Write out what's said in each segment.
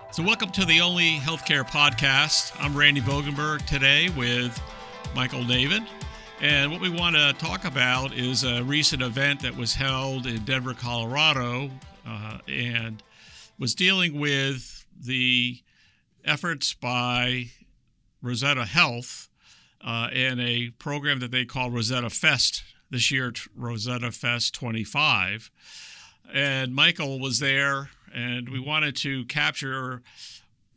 So welcome to the Only Healthcare Podcast. I'm Randy Vogenberg today with Michael Navin. And what we want to talk about is a recent event that was held in Denver, Colorado, and was dealing with the efforts by Rosetta Health and a program that they call Rosetta Fest this year, Rosetta Fest 25. And Michael was there, and we wanted to capture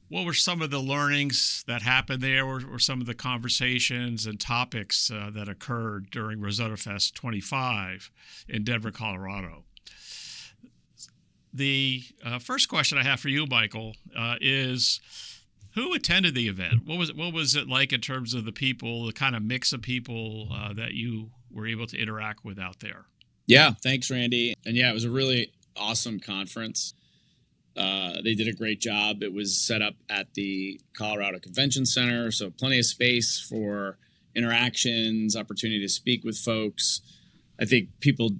what were some of the learnings that happened there, or some of the conversations and topics that occurred during Rosetta Fest 25 in Denver, Colorado. The first question I have for you, Michael, is who attended the event? What was it like in terms of the people, the kind of mix of people that you were able to interact with out there? Yeah, thanks, Randy. And yeah, it was a really awesome conference. They did a great job. It was set up at the Colorado Convention Center, so plenty of space for interactions, opportunity to speak with folks. I think people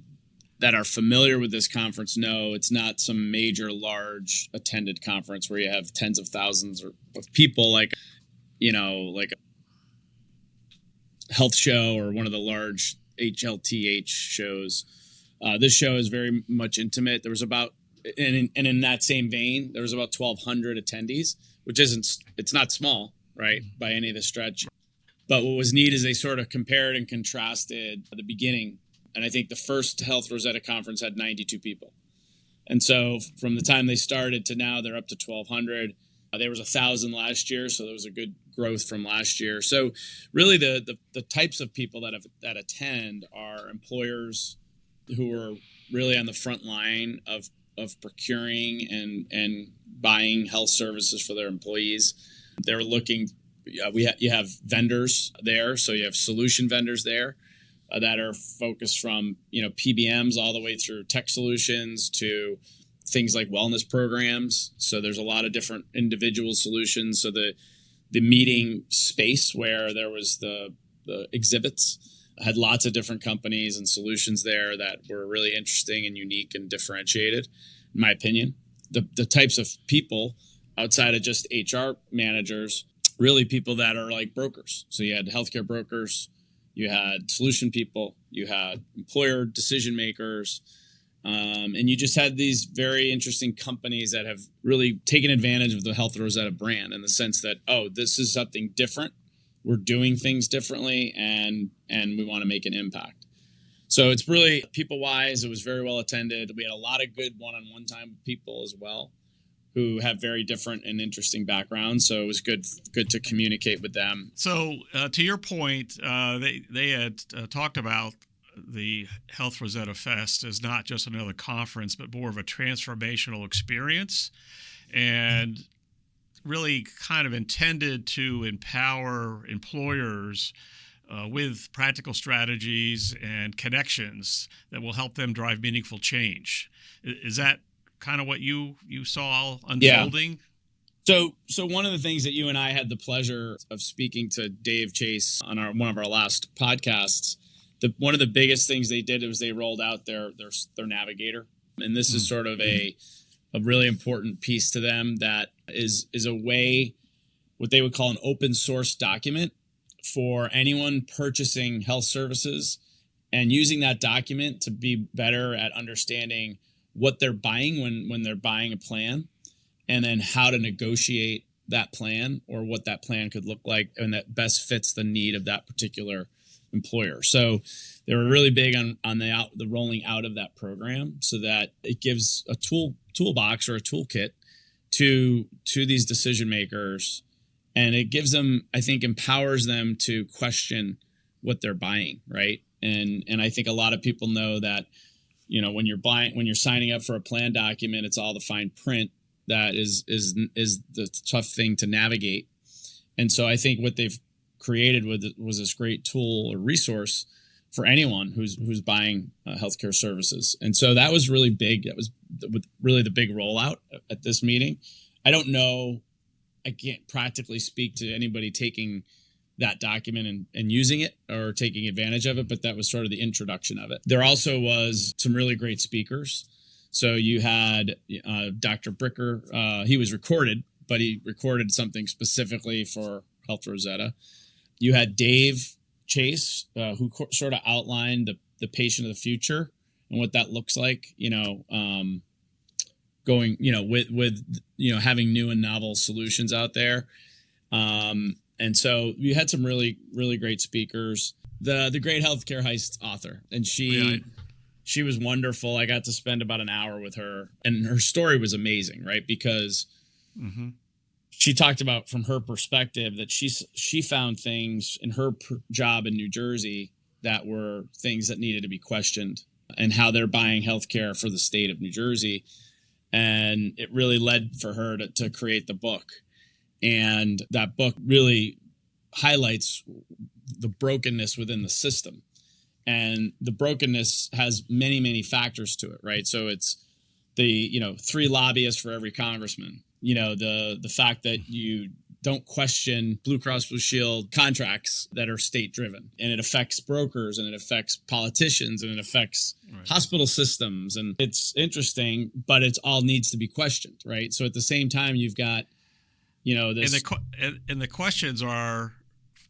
that are familiar with this conference know it's not some major, large attended conference where you have tens of thousands of people like a health show or one of the large HLTH shows. This show is very much intimate. There was about, and in that same vein, there was about 1,200 attendees, which it's not small, right, by any of the stretch. But what was neat is they sort of compared and contrasted at the beginning. And I think the first Health Rosetta conference had 92 people. And so from the time they started to now, they're up to 1,200. There was 1,000 last year, so there was a good growth from last year. So really the types of people that attend are employers who are really on the front line of procuring and buying health services for their employees. They're looking, you have vendors there, so you have solution vendors there that are focused from PBMs all the way through tech solutions to things like wellness programs. So there's a lot of different individual solutions. So the meeting space where there was the exhibits had lots of different companies and solutions there that were really interesting and unique and differentiated, in my opinion. The types of people outside of just HR managers, really people that are like brokers. So you had healthcare brokers, you had solution people, you had employer decision makers, and you just had these very interesting companies that have really taken advantage of the Health Rosetta brand in the sense that, this is something different. We're doing things differently, and we want to make an impact. So it's really, people-wise, it was very well attended. We had a lot of good one-on-one time with people as well who have very different and interesting backgrounds. So it was good to communicate with them. So to your point, they had talked about the Health Rosetta Fest as not just another conference, but more of a transformational experience, and really kind of intended to empower employers with practical strategies and connections that will help them drive meaningful change. Is that kind of what you saw unfolding? Yeah. So one of the things that you and I had the pleasure of speaking to Dave Chase on one of our last podcasts, one of the biggest things they did was they rolled out their Navigator. And this is sort of a really important piece to them that is a way, what they would call an open source document for anyone purchasing health services and using that document to be better at understanding what they're buying when they're buying a plan, and then how to negotiate that plan or what that plan could look like and that best fits the need of that particular employer. So they were really big on the rolling out of that program so that it gives a toolbox or a toolkit to these decision makers, and it gives them, I think, empowers them to question what they're buying, right? And I think a lot of people know that when you're signing up for a plan document, it's all the fine print that is the tough thing to navigate. And so I think what they've created was this great tool or resource for anyone who's buying healthcare services. And so that was really big. That was really the big rollout at this meeting. I don't know, I can't practically speak to anybody taking that document and using it or taking advantage of it, but that was sort of the introduction of it. There also was some really great speakers. So you had Dr. Bricker. He was recorded, but he recorded something specifically for Health Rosetta. You had Dave Chase, who sort of outlined the patient of the future and what that looks like, going, with having new and novel solutions out there. And so you had some really, really great speakers. The great healthcare heist author, and she was wonderful. I got to spend about an hour with her, and her story was amazing, right? Because she talked about, from her perspective, that she found things in her job in New Jersey that were things that needed to be questioned, and how they're buying healthcare for the state of New Jersey. And it really led for her to create the book. And that book really highlights the brokenness within the system. And the brokenness has many, many factors to it, right? So it's the, 3 lobbyists for every congressman, the fact that you don't question Blue Cross Blue Shield contracts that are state driven, and it affects brokers, and it affects politicians, and it affects hospital systems. And it's interesting, but it's all needs to be questioned, right? So at the same time, you've got, this. And the questions are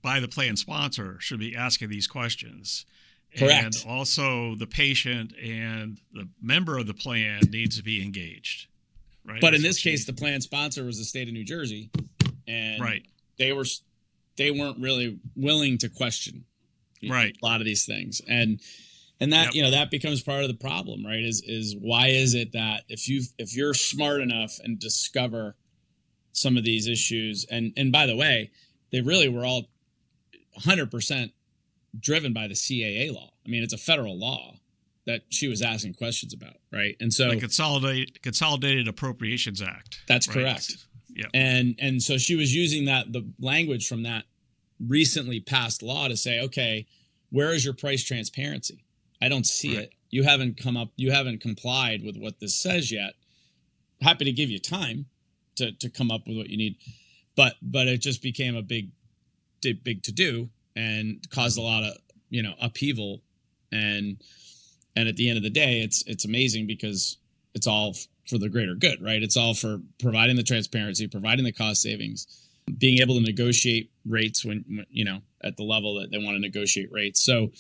by the plan sponsor should be asking these questions. Correct. And also the patient and the member of the plan needs to be engaged. Right. But in this case, the plan sponsor was the state of New Jersey. And they weren't really willing to question a lot of these things. And that, that becomes part of the problem, right? Is why is it that if you're smart enough and discover some of these issues, and by the way, they really were all 100% driven by the CAA law. I mean, it's a federal law that she was asking questions about, right? And so the Consolidated Appropriations Act. That's correct. Yeah. And so she was using the language from that recently passed law to say, okay, where is your price transparency? I don't see it. You haven't complied with what this says yet. Happy to give you time to come up with what you need. But it just became a big to do and caused a lot of, upheaval. And at the end of the day, it's amazing because it's all for the greater good, right? It's all for providing the transparency, providing the cost savings, being able to negotiate rates when at the level that they want to negotiate rates. So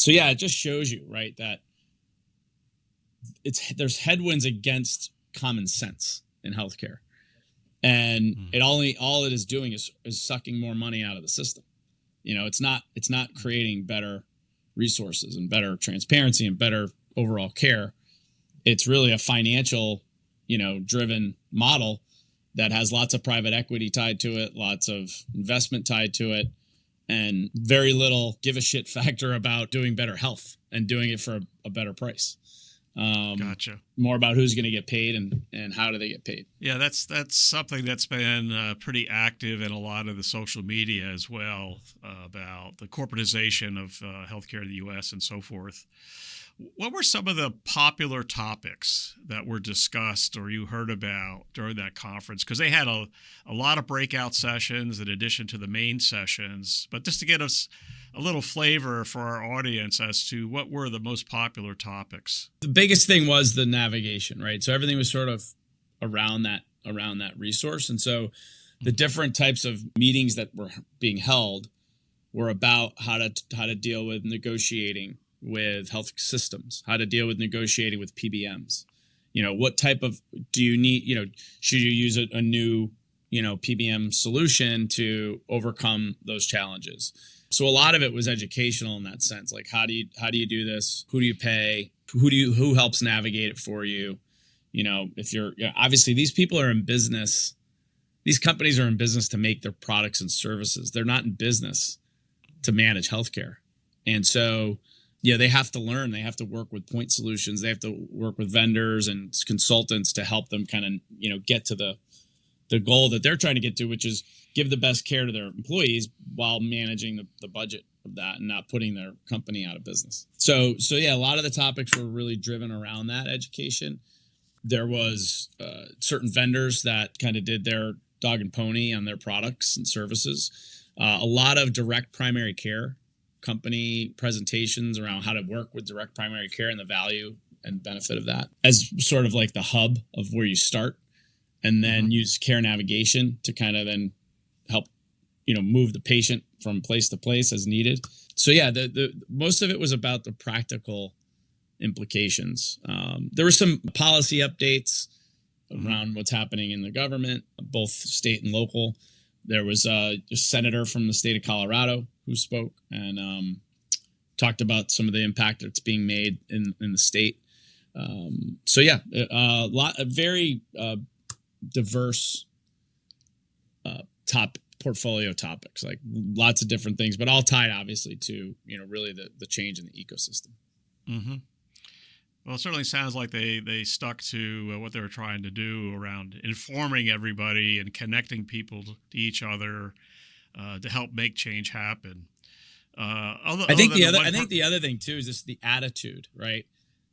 yeah, it just shows you, right, that there's headwinds against common sense in healthcare, and all it is doing is sucking more money out of the system. It's not creating better resources and better transparency and better overall care. It's really a financial, driven model that has lots of private equity tied to it, lots of investment tied to it, and very little give a shit factor about doing better health and doing it for a better price. Gotcha. More about who's going to get paid and how do they get paid. Yeah, that's something that's been pretty active in a lot of the social media as well, about the corporatization of healthcare in the U.S. and so forth. What were some of the popular topics that were discussed or you heard about during that conference? Because they had a lot of breakout sessions in addition to the main sessions. But just to get us a little flavor for our audience as to what were the most popular topics. The biggest thing was the navigation, right? So everything was sort of around that resource. And so the different types of meetings that were being held were about how to deal with negotiating with health systems, how to deal with negotiating with PBMs. What type of do you need? Should you use a new PBM solution to overcome those challenges? So a lot of it was educational in that sense. Like how do you do this? Who do you pay? Who helps navigate it for you? If you're obviously these people are in business. These companies are in business to make their products and services. They're not in business to manage healthcare. And so they have to learn. They have to work with point solutions. They have to work with vendors and consultants to help them kind of, get to the goal that they're trying to get to, which is give the best care to their employees while managing the budget of that and not putting their company out of business. So yeah, a lot of the topics were really driven around that education. There was certain vendors that kind of did their dog and pony on their products and services. A lot of direct primary care company presentations around how to work with direct primary care and the value and benefit of that as sort of like the hub of where you start. and then use care navigation to kind of then help, move the patient from place to place as needed. So yeah, the most of it was about the practical implications. There were some policy updates around what's happening in the government, both state and local. There was a senator from the state of Colorado who spoke and talked about some of the impact that's being made in the state. So yeah, a very diverse portfolio topics, like lots of different things, but all tied obviously to really the change in the ecosystem. Mm-hmm. Well, it certainly sounds like they stuck to what they were trying to do around informing everybody and connecting people to each other to help make change happen. I think the other thing too is just the attitude, right?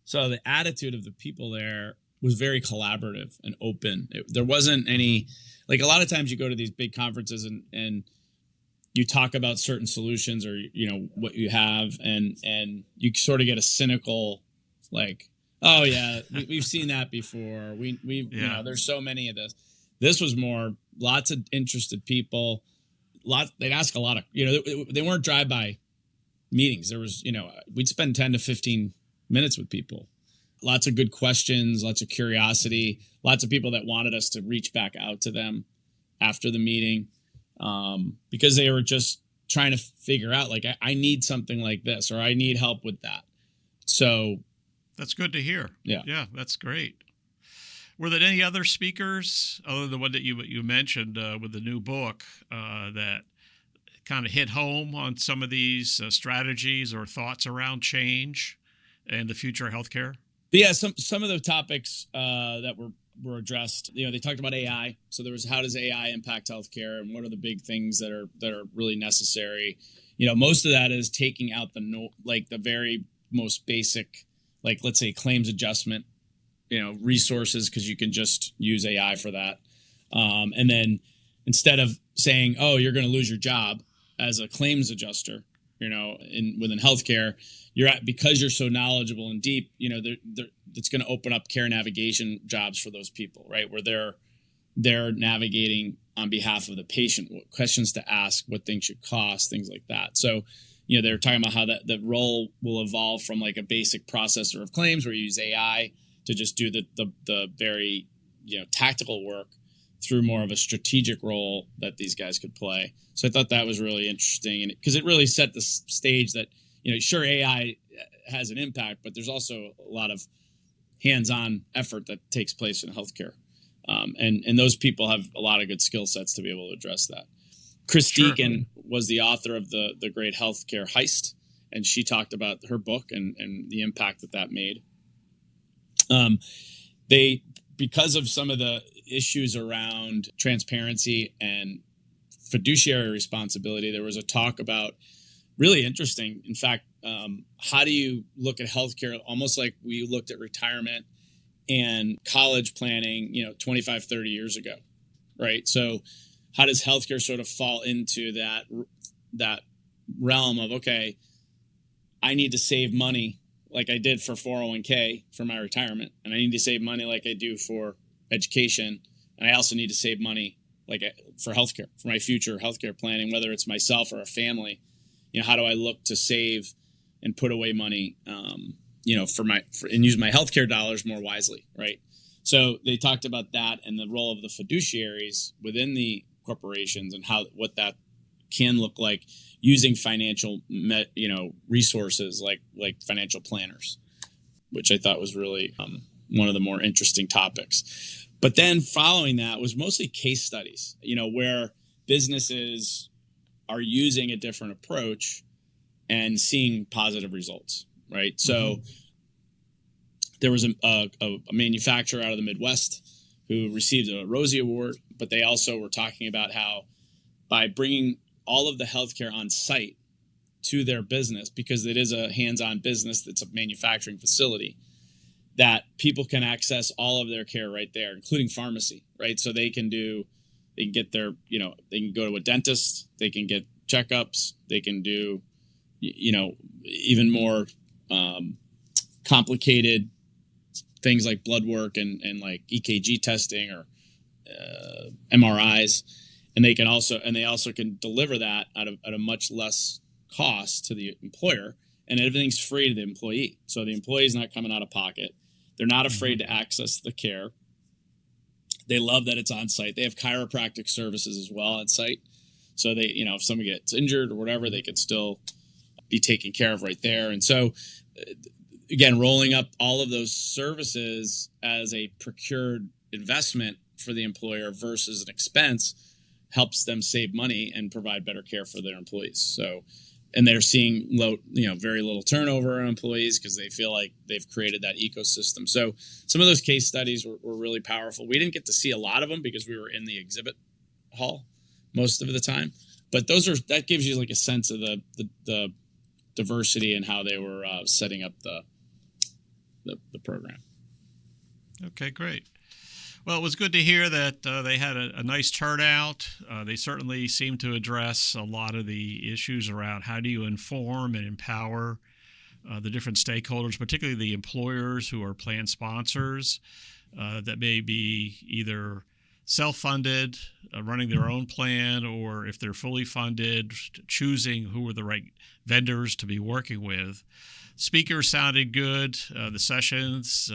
So the attitude of the people there was very collaborative and open. There wasn't any, like a lot of times you go to these big conferences and you talk about certain solutions or what you have, and you sort of get a cynical, like, oh yeah, we've seen that before. There's so many of this. This was more lots of interested people. They'd ask a lot of, they weren't drive-by meetings. There was, we'd spend 10 to 15 minutes with people. Lots of good questions, lots of curiosity, lots of people that wanted us to reach back out to them after the meeting because they were just trying to figure out, like, I need something like this, or I need help with that. So that's good to hear. Yeah. Yeah, that's great. Were there any other speakers other than the one that you mentioned with the new book that kind of hit home on some of these strategies or thoughts around change and the future of healthcare? But yeah, some of the topics that were addressed, they talked about AI. So there was, how does AI impact healthcare, and what are the big things that are really necessary? Most of that is taking out the very most basic, like, let's say, claims adjustment, resources, because you can just use AI for that. And then instead of saying, oh, you're going to lose your job as a claims adjuster, within healthcare, because you're so knowledgeable and deep, it's going to open up care navigation jobs for those people, right? Where they're navigating on behalf of the patient, what questions to ask, what things should cost, things like that. So, they're talking about how the role will evolve from like a basic processor of claims where you use AI to just do the very, tactical work through more of a strategic role that these guys could play. So I thought that was really interesting, and because it really set the stage that, sure, AI has an impact, but there's also a lot of hands-on effort that takes place in healthcare. And those people have a lot of good skill sets to be able to address that. Chris Deacon was the author of the great healthcare Heist, and she talked about her book and the impact that made. Because of some of the issues around transparency and fiduciary responsibility, there was a talk about, really interesting, in fact, how do you look at healthcare almost like we looked at retirement and college planning, 25, 30 years ago, right? So how does healthcare sort of fall into that realm of, okay, I need to save money like I did for 401k for my retirement, and I need to save money like I do for education, and I also need to save money for healthcare, for my future healthcare planning, whether it's myself or a family. How do I look to save and put away money, and use my healthcare dollars more wisely, right? So they talked about that and the role of the fiduciaries within the corporations and what that can look like using financial, resources like financial planners, which I thought was really one of the more interesting topics. But then following that was mostly case studies, where businesses are using a different approach and seeing positive results, right? So there was a manufacturer out of the Midwest who received a Rosie Award, but they also were talking about how by bringing all of the healthcare on site to their business, because it is a hands-on business that's a manufacturing facility, that people can access all of their care right there, including pharmacy, right? So they can get their, they can go to a dentist, they can get checkups, they can do, even more complicated things like blood work and like EKG testing MRIs, and they also can deliver that at a much less cost to the employer, and everything's free to the employee. So the employee's not coming out of pocket. They're not afraid to access the care. They love that it's on site. They have chiropractic services as well on site. So they, if someone gets injured or whatever, they could still be taken care of right there. And so again, rolling up all of those services as a procured investment for the employer versus an expense helps them save money and provide better care for their employees. So, and they're seeing very little turnover in employees because they feel like they've created that ecosystem. So some of those case studies were really powerful. We didn't get to see a lot of them because we were in the exhibit hall most of the time, but that gives you like a sense of the diversity and how they were setting up the program. Okay, great. Well, it was good to hear that they had a nice turnout. They certainly seem to address a lot of the issues around how do you inform and empower the different stakeholders, particularly the employers who are plan sponsors that may be either self-funded, running their own plan, or if they're fully funded, choosing who are the right vendors to be working with. Speakers sounded good. The sessions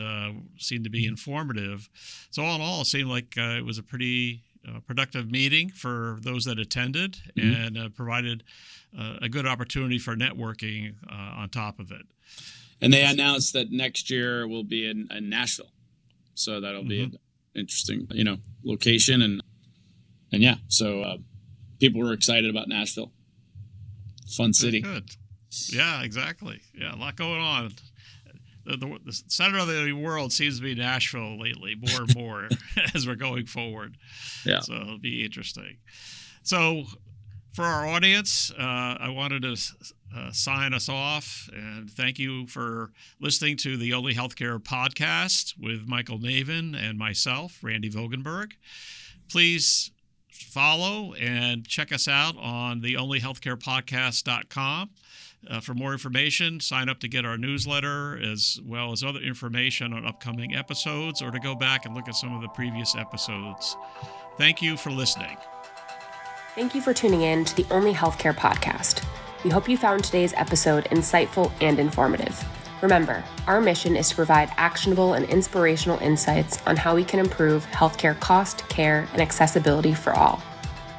seemed to be informative. So all in all, it seemed like it was a pretty productive meeting for those that attended, and provided a good opportunity for networking on top of it. And they announced that next year will be in Nashville. So that'll be an interesting, location. And yeah, so people were excited about Nashville. Fun city. Good. Yeah, exactly. Yeah, a lot going on. The center of the world seems to be Nashville lately, more and more as we're going forward. Yeah. So it'll be interesting. So for our audience, I wanted to sign us off and thank you for listening to the Only Healthcare podcast with Michael Navin and myself, Randy Vogenberg. Please follow and check us out on the onlyhealthcarepodcast.com. For more information, sign up to get our newsletter, as well as other information on upcoming episodes, or to go back and look at some of the previous episodes. Thank you for listening. Thank you for tuning in to the Only Healthcare podcast. We hope you found today's episode insightful and informative. Remember, our mission is to provide actionable and inspirational insights on how we can improve healthcare cost, care, and accessibility for all.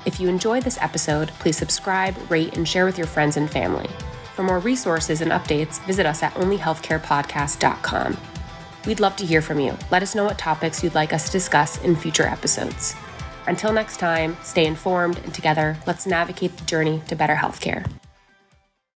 If you enjoyed this episode, please subscribe, rate, and share with your friends and family. For more resources and updates, visit us at onlyhealthcarepodcast.com. We'd love to hear from you. Let us know what topics you'd like us to discuss in future episodes. Until next time, stay informed, and together, let's navigate the journey to better healthcare.